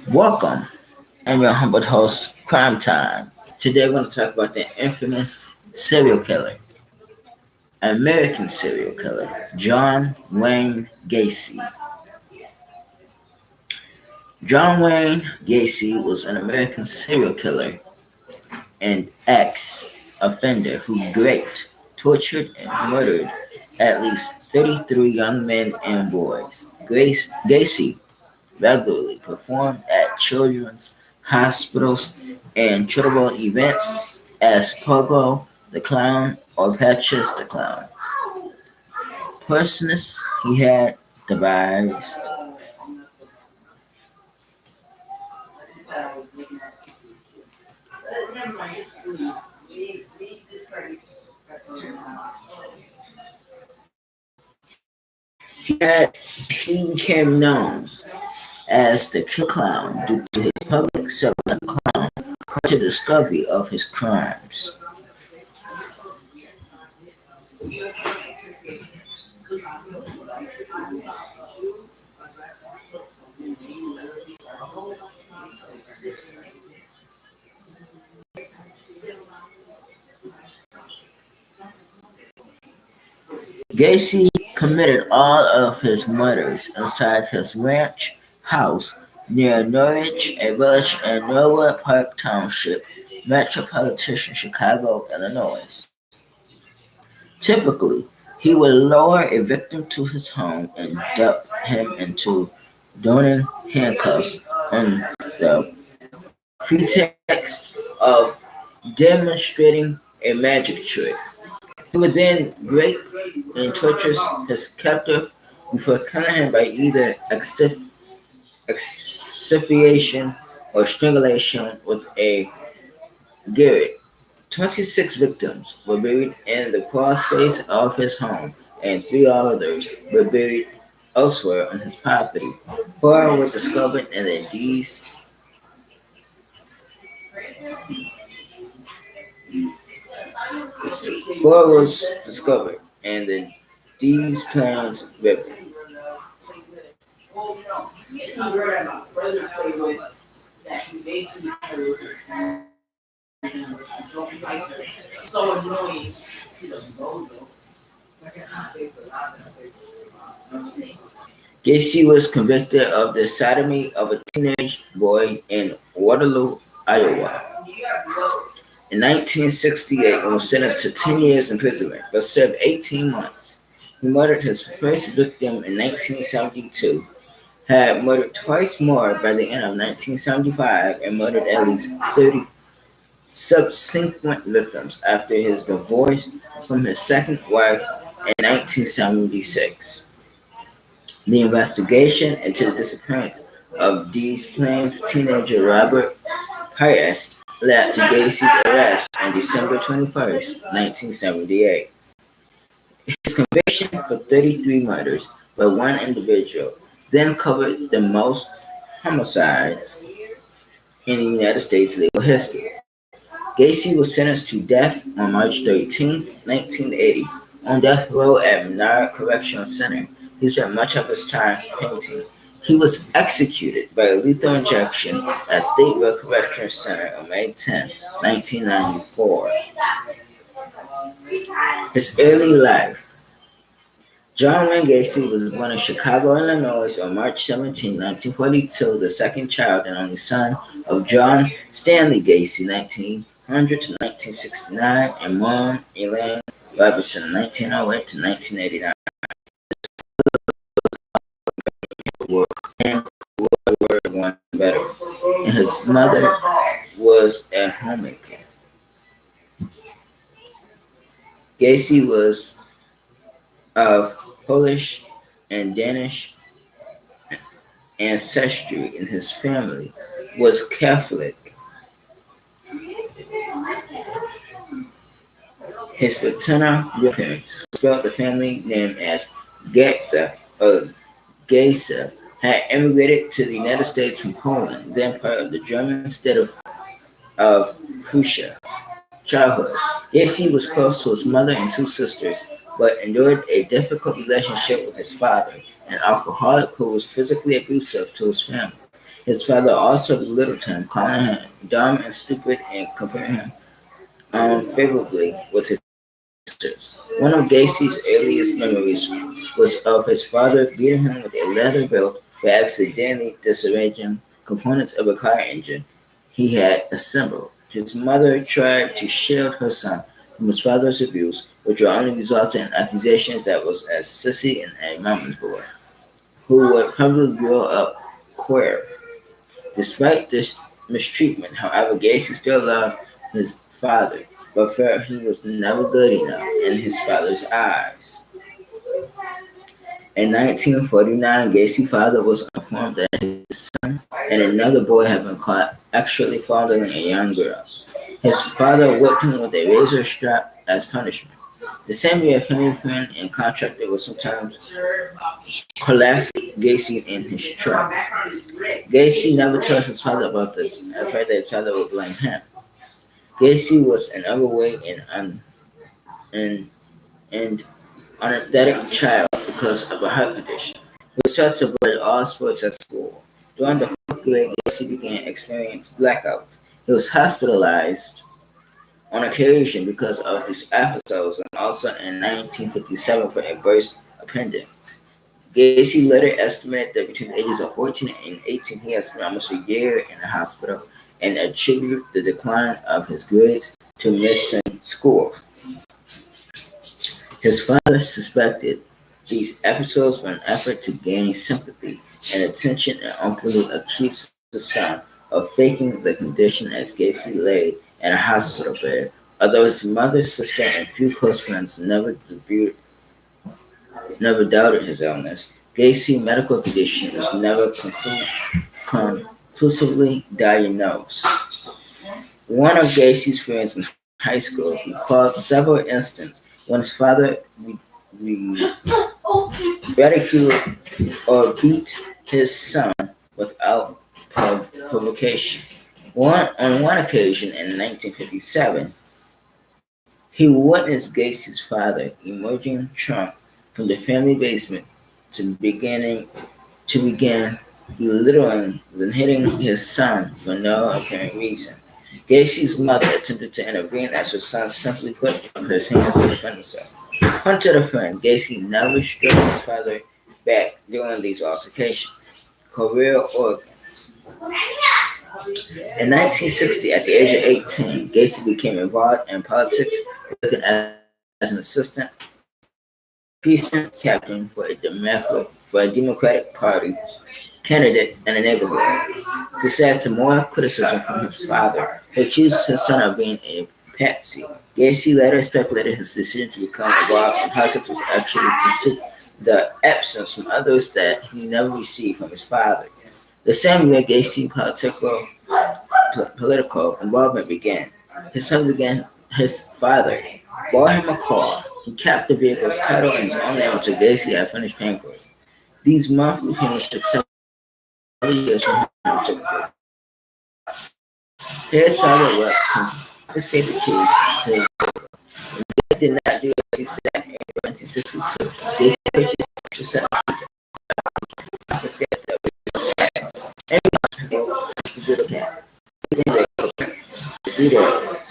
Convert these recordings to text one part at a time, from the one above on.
Welcome. I'm your humble host, Crime Time. Today we're going to talk about the infamous serial killer, American serial killer, John Wayne Gacy. John Wayne Gacy was an American serial killer and ex-offender who raped, tortured, and murdered at least 33 young men and boys. Gacy regularly performed at children's hospitals and charitable events as Pogo the Clown or Patches the Clown. Personas he had devised. He became known as the Killer Clown due to his public service as a clown prior to the discovery of his crimes. Gacy committed all of his murders inside his ranch house near Norwich, a village in Norwood Park Township, metropolitan Chicago, Illinois. Typically, he would lower a victim to his home and dump him into Donan handcuffs on the pretext of demonstrating a magic trick. He would then rape and torture his captive before killing him by either asphyxiation or strangulation with a garrote. 26 victims were buried in the crawl space of his home, and three others were buried elsewhere on his property. Four were discovered in the D's. Four was discovered in the D's Plains River. Gacy was convicted of the sodomy of a teenage boy in Waterloo, Iowa. In 1968, and was sentenced to 10 years imprisonment, but served 18 months. He murdered his first victim in 1972, had murdered twice more by the end of 1975, and murdered at least 30 subsequent victims after his divorce from his second wife in 1976. The investigation into the disappearance of Des Plaines teenager Robert Pius led to Gacy's arrest on December 21st, 1978. His conviction for 33 murders by one individual then covered the most homicides in the United States legal history. Gacy was sentenced to death on March 13, 1980, on death row at Menard Correctional Center. He spent much of his time painting. He was executed by lethal injection at Stateville Correctional Center on May 10, 1994. His early life. John Wayne Gacy was born in Chicago, Illinois on March 17, 1942, the second child and only son of John Stanley Gacy, 1900 to 1969, and Mom Elaine Robertson, 1908 to 1989. And World War I veteran, and his mother was a homemaker. Gacy was of Polish and Danish ancestry, and his family was Catholic. His paternal grandparents spelled the family name as Gaca or Gaca, had immigrated to the United States from Poland, then part of the German state of Prussia. Childhood. Gacy was close to his mother and two sisters, but endured a difficult relationship with his father, an alcoholic who was physically abusive to his family. His father also belittled him, calling him dumb and stupid and comparing him unfavorably with his sisters. One of Gacy's earliest memories was of his father beating him with a leather belt for accidentally disarranging components of a car engine he had assembled. His mother tried to shield her son from his father's abuse, which would only result in accusations that was as sissy and a mama's boy, who would probably grow up queer. Despite this mistreatment, however, Gacy still loved his father, but felt he was never good enough in his father's eyes. In 1949, Gacy's father was informed that his son and another boy had been caught actually fondling a young girl. His father whipped him with a razor strap as punishment. The same year, family friend and contractor would sometimes collapse Gacy in his truck. Gacy never told his father about this, afraid that his father would blame him. Gacy was an overweight and, and unathletic child because of a heart condition. He was taught to avoid all sports at school. During the fourth grade, Gacy began experiencing blackouts. He was hospitalized on occasion because of these episodes and also in 1957 for a burst appendix. Gacy later estimated that between the ages of 14 and 18 he had spent almost a year in the hospital and attributed the decline of his grades to missing school. His father suspected these episodes were an effort to gain sympathy and attention and openly accused the son of faking the condition as Gacy lay in a hospital bed. Although his mother, sister, and few close friends never doubted his illness, Gacy's medical condition was never conclusively diagnosed. One of Gacy's friends in high school recalled several instances when his father ridiculed or beat his son without provocation. On one occasion in 1957, he witnessed Gacy's father emerging drunk from the family basement to begin belittling and hitting his son for no apparent reason. Gacy's mother attempted to intervene as her son simply put up his hands to defend himself. According to the friend, Gacy never struck his father back during these altercations. Korea, Oregon. In 1960, at the age of 18, Gacy became involved in politics, working as an assistant precinct captain for a Democratic Party candidate in the neighborhood. This led to more criticism from his father, who accused his son of being a patsy. Gacy later speculated his decision to become involved in politics was actually to seek the absence from others that he never received from his father. The same year, Gacy's political involvement began. His father bought him a car. He kept the vehicle's title in his own name until Gacy had finished paying for it. These monthly payments took several years for him to pay. His father would confiscate the keys to his vehicle. Gacy did not do as he said in 1962. Gacy purchased extra set of keys and confiscated the vehicle.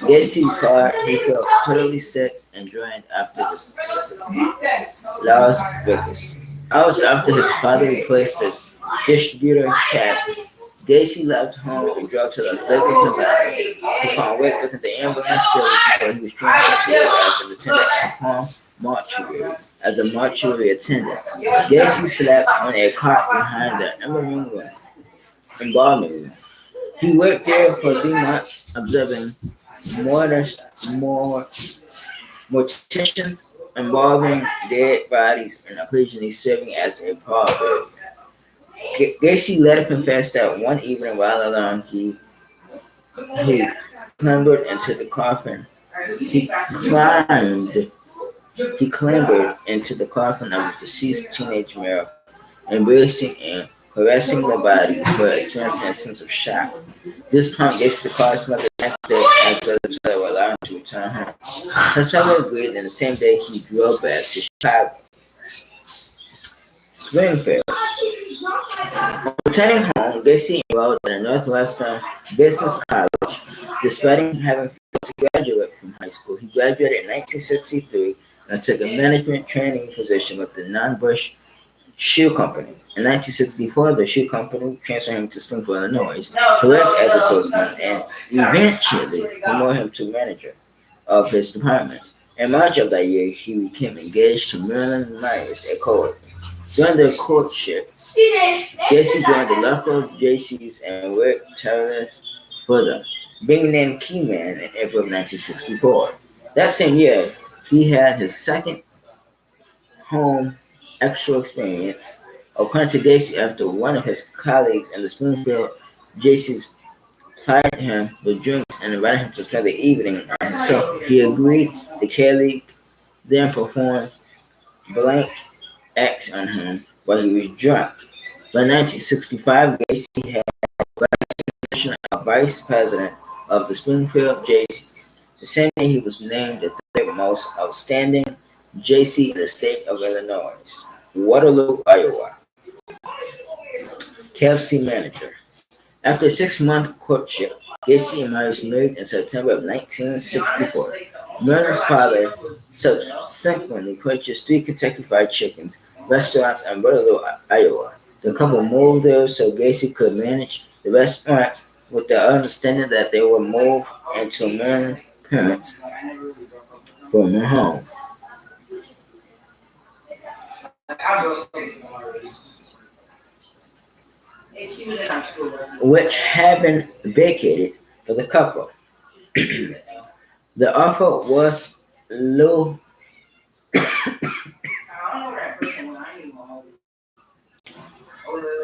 Gacy's car, he felt totally sick and drained after this incident. Las Vegas. Hours after his father replaced the distributor cab, Gacy left home and drove to Las Vegas, Nevada. He found work within the ambulance service before he was transferred to work as an attendant at home mortuary. As a mortuary attendant, Gacy slept on a cot behind the embalming room. He worked there for 3 months, observing morticians, embalming dead bodies, and occasionally serving as a pallbearer. Gacy later confessed that one evening while alone, he clambered into the coffin. He clambered into the coffin of a deceased teenage male, embracing and caressing the body before experiencing a sense of shock. This prompted Gacy to call his mother the next day as until his father would allow him to return home. His father agreed, and the same day he drove back to Chicago. Springfield. On returning home, Gacy enrolled at a Northwestern Business College. Despite having failed to graduate from high school, he graduated in 1963 and took a management training position with the non-Bush Shoe Company. In 1964, the shoe company transferred him to Springfield, Illinois, to work as a salesman and eventually promoted him to manager of his department. In March of that year, he became engaged to Marilyn Myers, a coworker. During their courtship, Gacy joined the local JCs and worked tirelessly for them, being named key man in April of 1964. That same year, he had his second home actual experience. According to Gacy, after one of his colleagues in the Springfield JCs plied him with drinks and invited him to spend the evening on himself, he agreed. The colleague then performed blank acts on him while he was drunk. By 1965, Gacy had the position of vice president of the Springfield JCs. The same year, he was named the third most outstanding JC in the state of Illinois. Waterloo, Iowa. KFC manager. After a 6-month courtship, Gacy and Myers married in September of 1964. Marilyn's father subsequently purchased 3 Kentucky Fried Chickens restaurants in Waterloo, Iowa. The couple moved there so Gacy could manage the restaurants with the understanding that they would move into Marilyn's parents' former home, which had been vacated for the couple. The offer was low.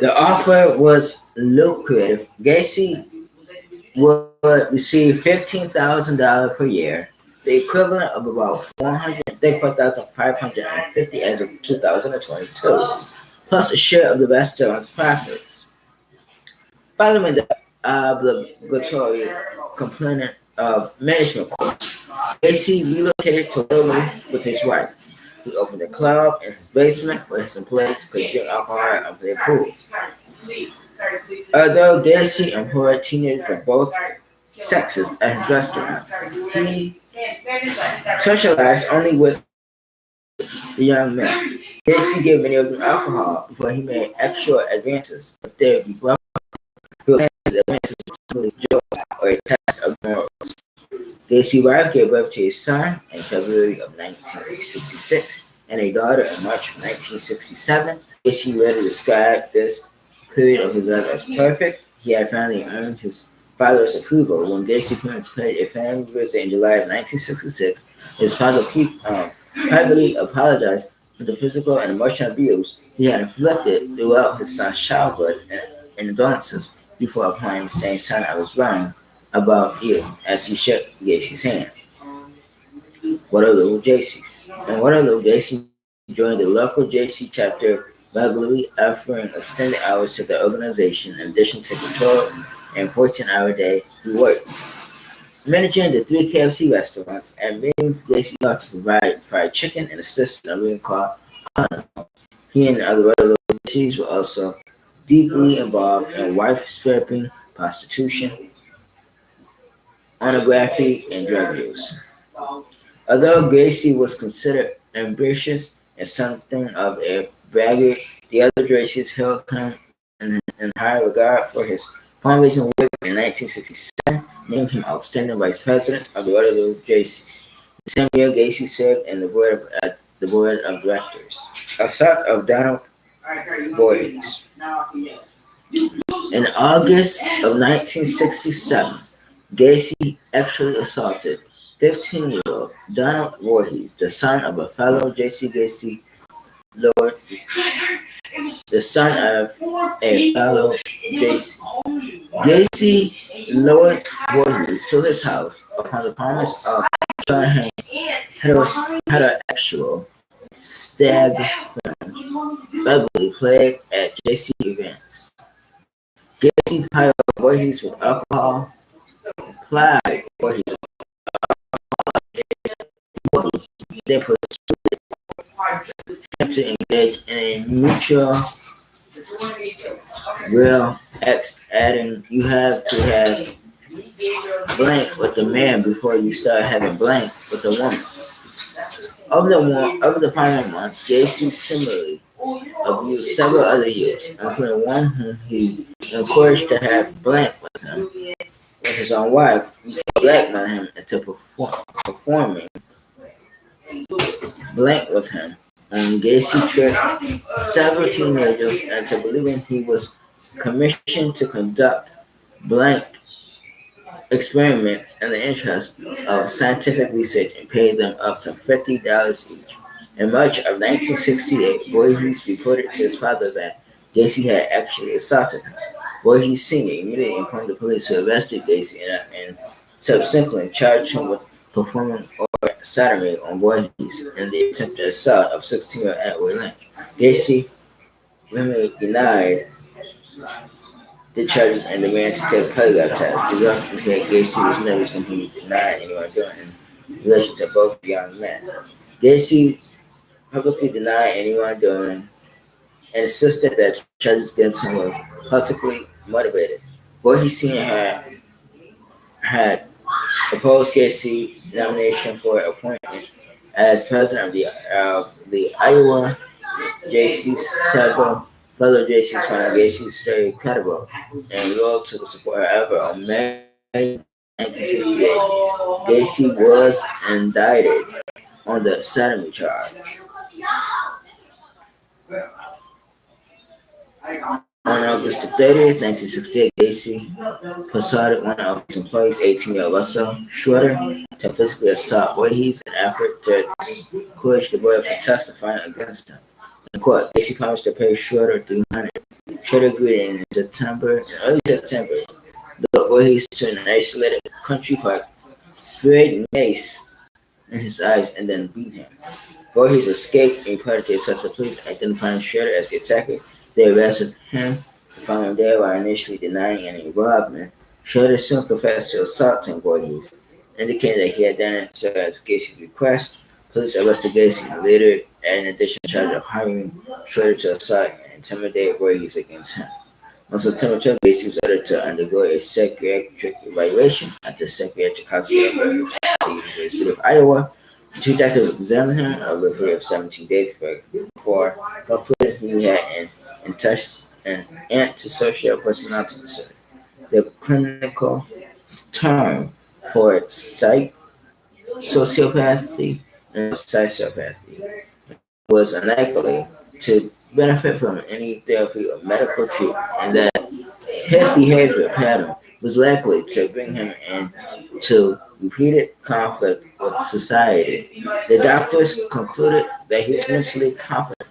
The offer was lucrative. Gacy would receive $15,000 per year, the equivalent of about $134,550 as of 2022, plus a share of the restaurant's profits. Following the obligatory component of management course, Gacy relocated to Waterloo with his wife. He opened a club in his basement where his employees could drink alcohol and play pool. Although Gacy employed teenagers of both sexes at his restaurant, he socialized only with the young men. Gacy gave many of them alcohol before he made actual advances. If they would be brought to advances with joy or a test of morals. Gacy's wife gave birth to a son in February of 1966 and a daughter in March of 1967. Gacy later described this period of his life as perfect. He had finally earned his father's approval. When Gacy's parents paid a family visit in July of 1966, his father privately apologized for the physical and emotional abuse he had inflicted throughout his son's childhood and adolescence before applying saying, "Son, I was wrong about you," as he shook Gacy's hand. Waterloo JCs. In Waterloo, Gacy joined the local JC chapter regularly, offering extended hours to the organization in addition to the 12 and 14-hour day he worked. Managing the 3 KFC restaurants and meetings, Gacy got to provide fried chicken and assist in a ring called Carnival. He and the other Waterloo JCs were also deeply involved in wife stripping, prostitution, pornography, and drug use. Although Gacy was considered ambitious and something of a braggart, the other JCs held him in high regard for his fundraising work. In 1967, named him outstanding vice president of the Waterloo JCs. The same year, Gacy served in the board of directors. Assault of Donald Voorhees. In August of 1967, Gacy actually assaulted 15-year-old Donald Voorhees, the son of a fellow J.C. Gacy, the son of a fellow J.C. Gacy lured Voorhees to his house upon the promise of showing him heterosexual stag films, regularly played at J.C. events. Gacy piled Voorhees with alcohol, plied Voorhees with They persuaded him to engage in a mutual real acts, adding, "You have to have blank with the man before you start having blank with the woman." Over the following months, JC similarly abused several other youths, including one whom he encouraged to have blank with him with his own wife, before blackmailing him into performing blank with him. Gacy tricked several teenagers into believing he was commissioned to conduct blank experiments in the interest of scientific research and paid them up to $50 each. In March of 1968, Voorhees reported to his father that Gacy had actually assaulted him. Voorhees Sr. immediately informed the police who arrested Gacy and subsequently charged him with performing or sodomy on Voorhees in the attempted assault of 16-year-old Edward Lynch. Gacy vehemently denied the charges and demanded to take a polygraph test. The results indicated Gacy was nervous when he denied anyone doing in relation to both young men. Gacy publicly denied anyone doing and insisted that charges against him were politically motivated. Voorhees Sr. had opposed Gacy's nomination for appointment as president of the Iowa. JC's several fellow JCs found Gacy's story credible and loyal to the support. However, on May 1968, Gacy was indicted on the sodomy charge. On August 30th, 1968, Gacy persuaded one of his employees, 18-year-old Russell Schroeder, to physically assault Voorhees in an effort to encourage the boy from testifying against him. In court, Gacy promised to pay Schroeder $300. Schroeder agreed in early September, lured Voorhees to an isolated country park, sprayed mace in his eyes, and then beat him. Voorhees escaped and reported to such a police, identifying Schroeder as the attacker. They arrested him the following day while initially denying any involvement. Schroeder soon confessed to assaulting Voorhees, indicating that he had done so at Gacy's request. Police arrested Gacy later and in addition charge of hiring Schroeder to assault and intimidate Voorhees against him. On September 12th, Gacy was ordered to undergo a psychiatric evaluation at the psychiatric hospital at the University of Iowa. The two doctors examined him over a period of 17 days before concluding he had an antisocial personality disorder. The clinical term for sociopathy and psychopathy was unlikely to benefit from any therapy or medical treatment, and that his behavior pattern was likely to bring him into repeated conflict with society. The doctors concluded that he was mentally competent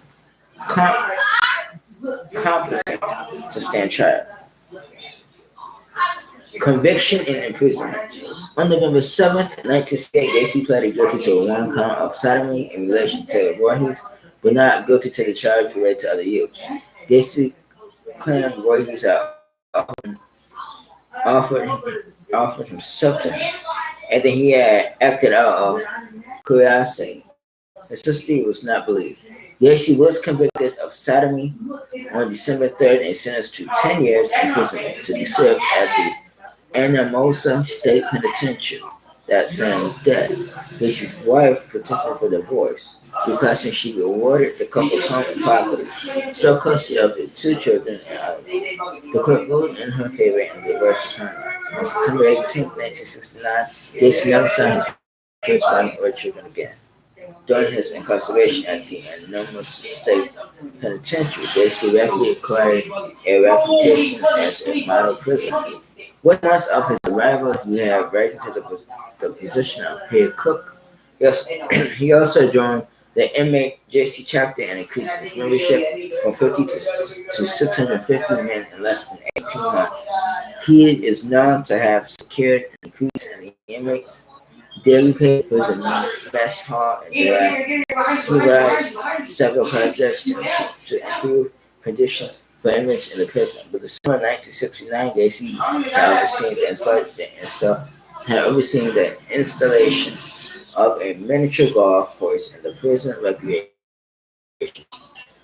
to stand trial. Conviction and imprisonment. On November 7th, 1968, Gacy pleaded guilty to one count of sodomy in relation to Voorhees, but not guilty to the charge related to other youths. Gacy claimed Voorhees had offered himself to him, and that he had acted out of curiosity. His sister was not believed. Gacy was convicted of sodomy on December 3rd and sentenced to 10 years in prison to be served at the Anamosa State Penitentiary that same day. Gacy's wife petitioned for divorce, requesting she be awarded the couple's home and property, still custody of the two children and others. The court ruled in her favor and the divorce was finalized. On September 18th, 1969, Gacy never saw his first wife or children again. During his incarceration at the Anamosa State Penitentiary, Gacy rapidly acquired a reputation as a model prisoner. Within months of his arrival, he had risen to the position of head cook. He also joined the inmate JC chapter and increased his membership from 50 to 650 men in less than 18 months. He is known to have secured an increase in the inmates' daily pay, prison mess hall, and to supervise several projects to improve conditions for inmates in the prison. By the summer of 1969, Gacy had overseen the installation of a miniature golf course in the prison recreation.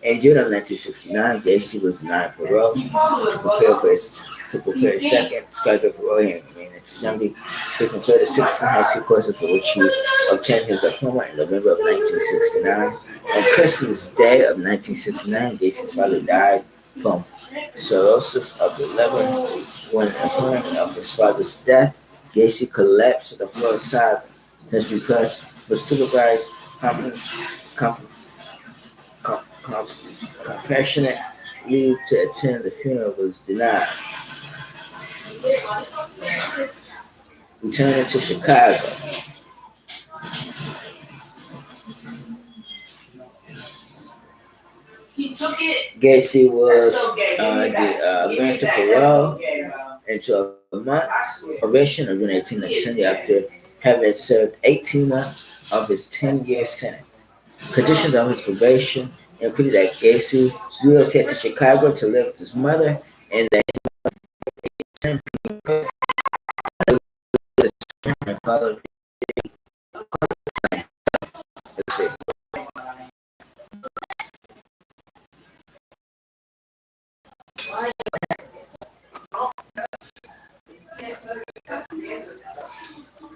In June of 1969, Gacy was denied parole to prepare his second scheduled parole hearing in December. He completed 16 high school courses for which he obtained his diploma in November of 1969. On Christmas Day of 1969, Gacy's father died from cirrhosis of the liver. When informed of his father's death, Gacy collapsed to the floor sobbing. His request for supervised com- com- compassionate leave to attend the funeral was denied. Returning to Chicago, Gacy was granted parole and 12 months probation of June 1890 after having served 18 months of his 10-year sentence. Conditions of his probation included that Gacy relocated to Chicago to live with his mother and that he followed. Let's see.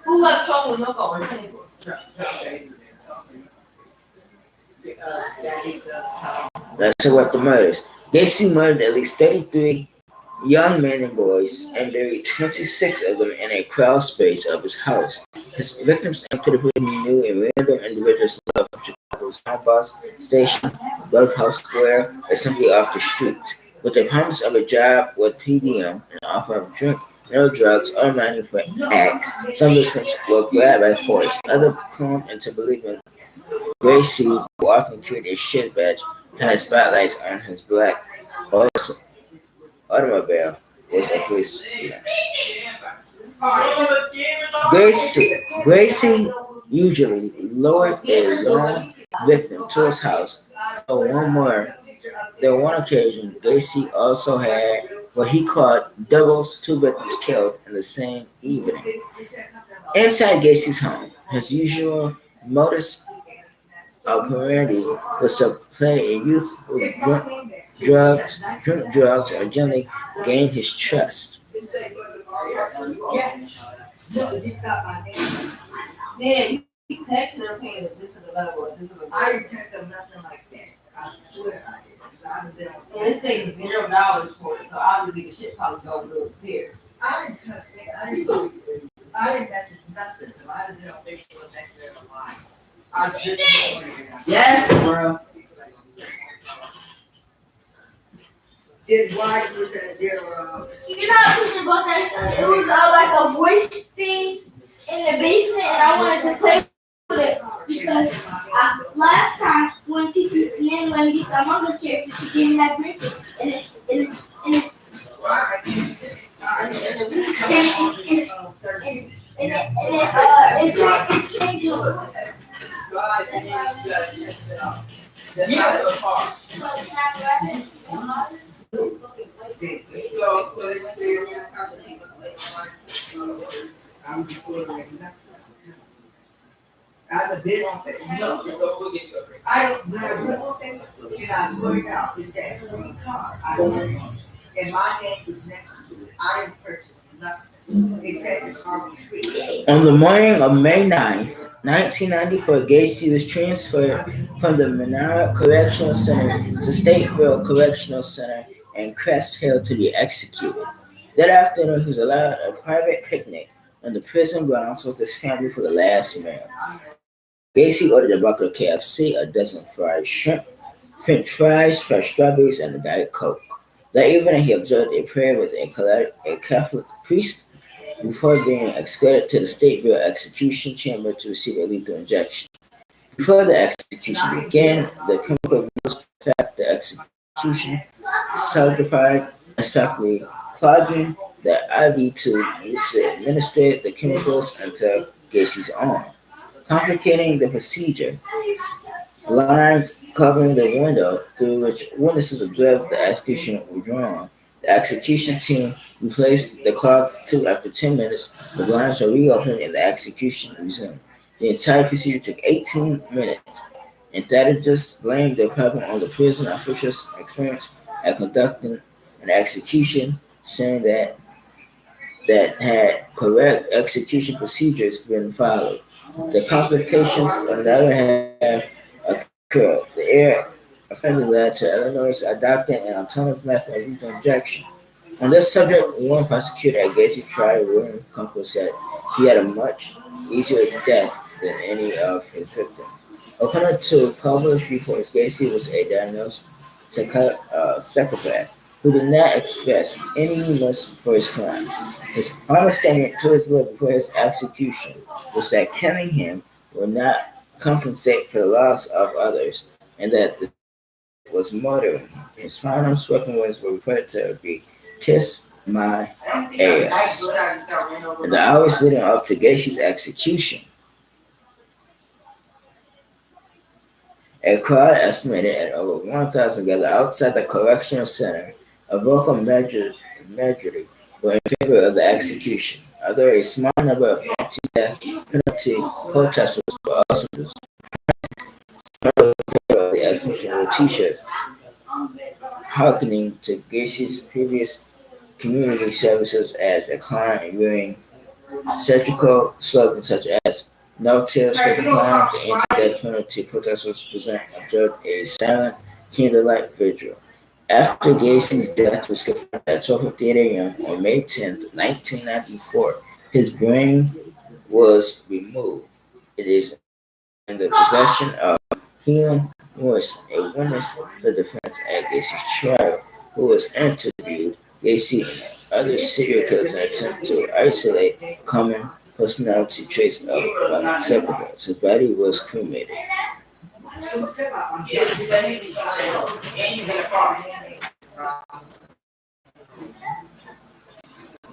Let's talk about the murders. Gacy murdered at least 33 young men and boys and buried 26 of them in a crawl space of his house. His victims entered the prison knew in random individuals from Chicago's town bus station, Birdhouse Square, or simply off the streets. With the promise of a job with PDM and offer of drink, no drugs, or money for acts, some victims were grabbed by force. Others clung into believing Gracie, who often carried a shit badge, had spotlights on his black automobile, was a police. Gracie usually lured a lone victim to his house. On one occasion, Gacy also had what he called doubles, two victims killed in the same evening. Inside Gacy's home, his usual modus operandi was to play a youth who drink drugs, or generally gain his trust. Yes, bro. His wife was at zero. You know, I was about that stuff. It was like a voice thing in the basement, and I wanted to play with it because last time when Titi Nan let me get that mother's character, she gave me that green thing, it changed the voice. I've been on Facebook. No, I don't. When I went on Facebook, and I looked out, it said free car. I went on, and my name was next to it. I didn't purchase nothing. They said the car was free. On the morning of May 9th, 1994, Gacy was transferred from the Menard Correctional Center to Stateville Correctional Center in Crest Hill to be executed. That afternoon, he was allowed a private picnic on the prison grounds with his family for the last meal. Gacy ordered a bucket of KFC, a dozen fried shrimp, French fries, fresh strawberries, and a Diet Coke. That evening, he observed a prayer with a Catholic priest before being escorted to the Stateville execution chamber to receive a lethal injection. Before the execution began, the chemical rules affect the execution certified inspectly clogging the IV tube used to administer the chemicals into Gacy's arm. Complicating the procedure, lines covering the window through which witnesses observed the execution were drawn. The execution team replaced the clogged tube after 10 minutes. The blinds were reopened and the execution resumed. The entire procedure took 18 minutes, and Thaddeus blamed the problem on the prison officials' experience at conducting an execution, saying that had correct execution procedures been followed, the complications on the other half occurred. The error offended led to Illinois adopting an alternative method of lethal injection. On this subject, one prosecutor at Gacy trial, William Kunkel, said he had a much easier death than any of his victims. According to published reports, Gacy was a diagnosed psychopath who did not express any remorse for his crime. His final statement to his will before his execution was that killing him would not compensate for the loss of others, and that the death was murdering him. His final spoken words were reported to be "Kiss my ass." In the hours leading up to Gacy's execution, a crowd estimated at over 1,000 gathered outside the correctional center. A vocal majority were in favor of the execution, although a small number of anti-death penalty protesters were also in favor of the execution with T-shirts hearkening to Gacy's previous community services as a client and wearing satirical slogans such as "No tears for the crimes." The anti-death penalty protesters observed a silent candlelight vigil. After Gacy's death was confirmed at 12:58 a.m. on May 10th, 1994, his brain was removed. It is in the possession of Helen Morrison, a witness for the defense at Gacy's trial, who was interviewed. Gacy and other serial killers in an attempt to isolate common personality traits of unacceptable. His body was cremated.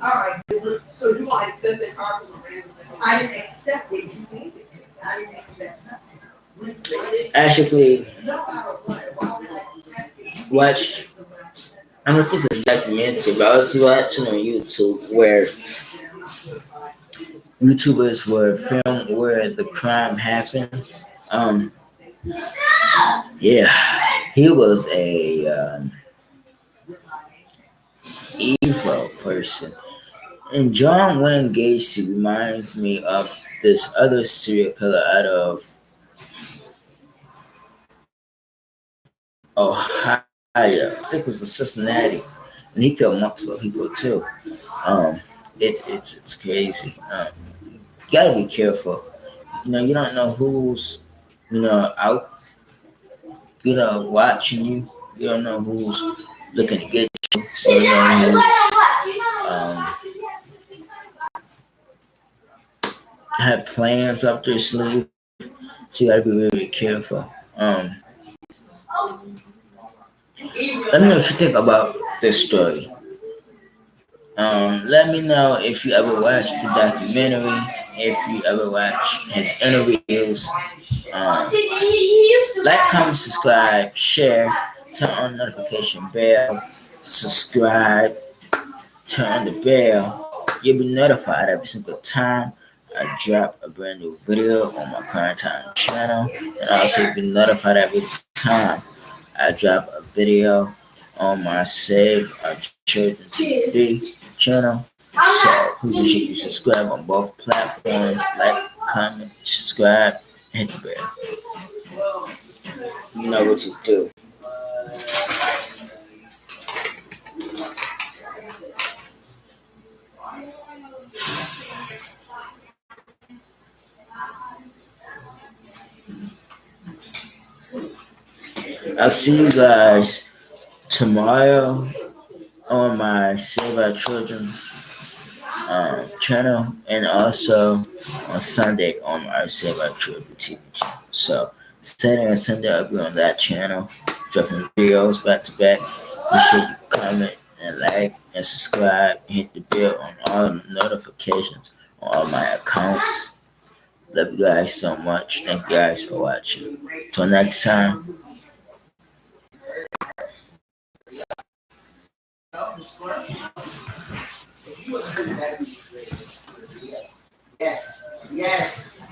Alright, so you want to accept that car from I didn't accept it, you made it. I didn't accept nothing. Actually, No, I would accept it. watched, I don't think it's a documentary, but I was watching on YouTube where YouTubers were filmed where the crime happened. Um, yeah, he was a evil person. And John Wayne Gacy reminds me of this other serial killer out of Ohio. I think it was in Cincinnati, and he killed multiple people too. Um, it's crazy. You gotta be careful. You don't know who's out watching you. You don't know who's looking to get you. You don't know who's have plans up their sleeve. So you gotta be very careful. Let me know what you think about this story. Let me know if you ever watched the documentary, if you ever watch his interviews. Like, comment, subscribe, share, turn on notification bell, subscribe, turn on the bell. You'll be notified every single time I drop a brand new video on my current time channel, and also you'll be notified every time I drop a video on my Save Our Children TV channel. So please make sure you subscribe on both platforms. Like, comment, subscribe, and hit the bell. You know what to do. I'll see you guys tomorrow on my Save Our Children channel, and also on Sunday on our Save Our Children TV channel. So Saturday and Sunday I'll be on that channel, dropping videos back to back. Be sure you comment and like and subscribe and hit the bell on all the notifications on all my accounts. Love you guys so much. Thank you guys for watching. Till next time. Yes.